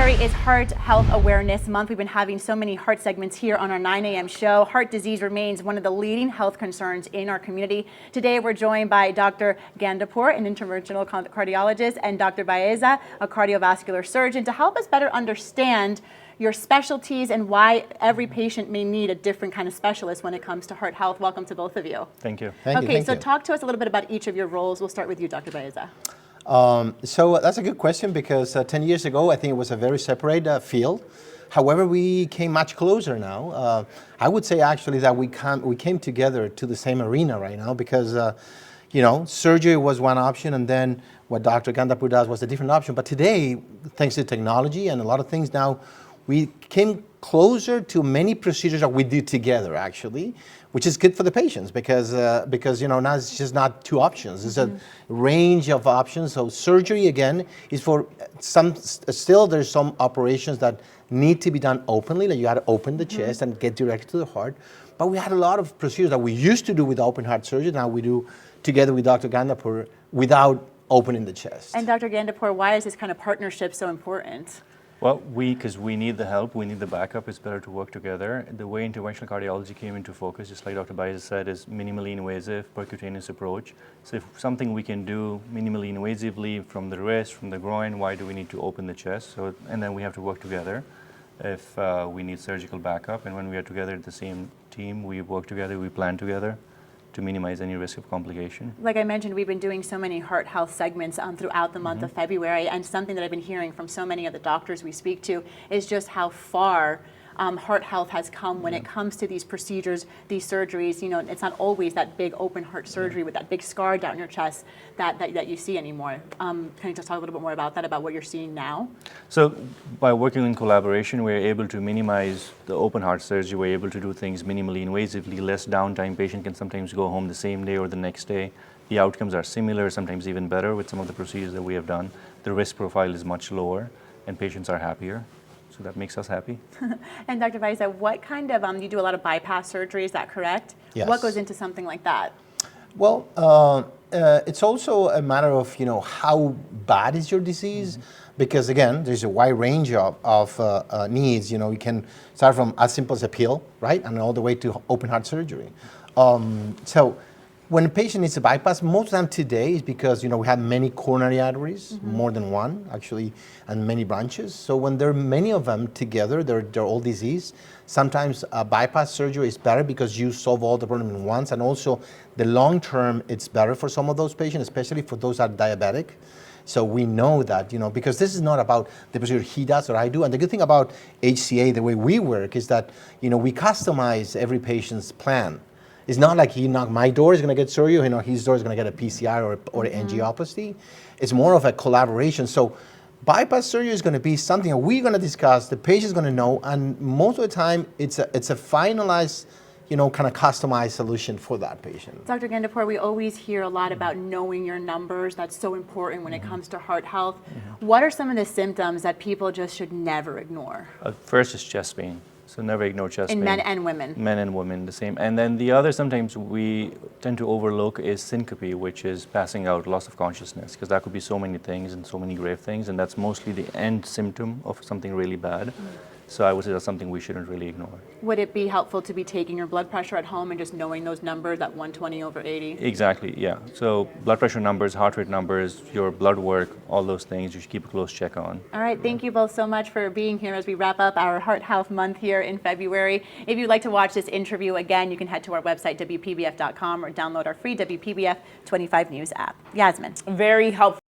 February is Heart Health Awareness Month. We've been having so many heart segments here on our 9 a.m. show. Heart disease remains one of the leading health concerns in our community. Today we're joined by Dr. Gandapour, an interventional cardiologist, and Dr. Baeza, a cardiovascular surgeon, to help us better understand your specialties and why every patient may need a different kind of specialist when it comes to heart health. Welcome to both of you. Thank you. Okay, so talk to us a little bit about each of your roles. We'll start with you, Dr. Baeza. So that's a good question because 10 years ago, I think it was a very separate field. However, we came much closer now. I would say actually that we came together to the same arena right now because, surgery was one option and then what Dr. Gandapour does was a different option. But today, thanks to technology and a lot of things now, we came closer to many procedures that we do together actually, which is good for the patients because now it's just not two options. It's a range of options. So surgery again is for still there's some operations that need to be done openly, like you got to open the chest and get directly to the heart. But we had a lot of procedures that we used to do with open heart surgery. Now we do together with Dr. Gandapour without opening the chest. And Dr. Gandapour, why is this kind of partnership so important? Well, because we need the help, we need the backup, it's better to work together. The way interventional cardiology came into focus, just like Dr. Baeza said, is minimally invasive, percutaneous approach. So if something we can do minimally invasively from the wrist, from the groin, why do we need to open the chest? And then we have to work together if we need surgical backup. And when we are together at the same team, we work together, we plan together to minimize any risk of complication. Like I mentioned, we've been doing so many heart health segments throughout the month of February, and something that I've been hearing from so many of the doctors we speak to is just how far heart health has come when it comes to these procedures, these surgeries. It's not always that big open heart surgery with that big scar down your chest that you see anymore. Can you just talk a little bit more about that, about what you're seeing now? So by working in collaboration, we're able to minimize the open heart surgery. We're able to do things minimally invasively, less downtime. Patient can sometimes go home the same day or the next day. The outcomes are similar, sometimes even better with some of the procedures that we have done. The risk profile is much lower and patients are happier. So that makes us happy. And Dr. Baeza, what kind of, you do a lot of bypass surgery, is that correct? Yes. What goes into something like that? Well, it's also a matter of, how bad is your disease? Because again, there's a wide range of needs. You can start from as simple as a pill, right? And all the way to open heart surgery. So when a patient needs a bypass, most of the time today is because, we have many coronary arteries, more than one actually, and many branches. So when there are many of them together, they're all diseased. Sometimes a bypass surgery is better because you solve all the problem at once. And also the long term, it's better for some of those patients, especially for those that are diabetic. So we know that, because this is not about the procedure he does or I do. And the good thing about HCA, the way we work, is that, we customize every patient's plan. It's not like my door is going to get surgery, his door is going to get a PCI or angioplasty. It's more of a collaboration. So bypass surgery is going to be something that we're going to discuss, the patient's going to know, and most of the time it's a finalized, kind of customized solution for that patient. Dr. Gandapour, we always hear a lot about knowing your numbers. That's so important when it comes to heart health. What are some of the symptoms that people just should never ignore? First is chest pain. So never ignore chest pain. In men and women? Men and women, the same. And then the other sometimes we tend to overlook is syncope, which is passing out, loss of consciousness, because that could be so many things and so many grave things, and that's mostly the end symptom of something really bad. So I would say that's something we shouldn't really ignore. Would it be helpful to be taking your blood pressure at home and just knowing those numbers, that 120/80? Exactly, yeah. So blood pressure numbers, heart rate numbers, your blood work, all those things you should keep a close check on. All right, thank you both so much for being here as we wrap up our Heart Health Month here in February. If you'd like to watch this interview again, you can head to our website, WPBF.com, or download our free WPBF 25 News app. Yasmin. Very helpful.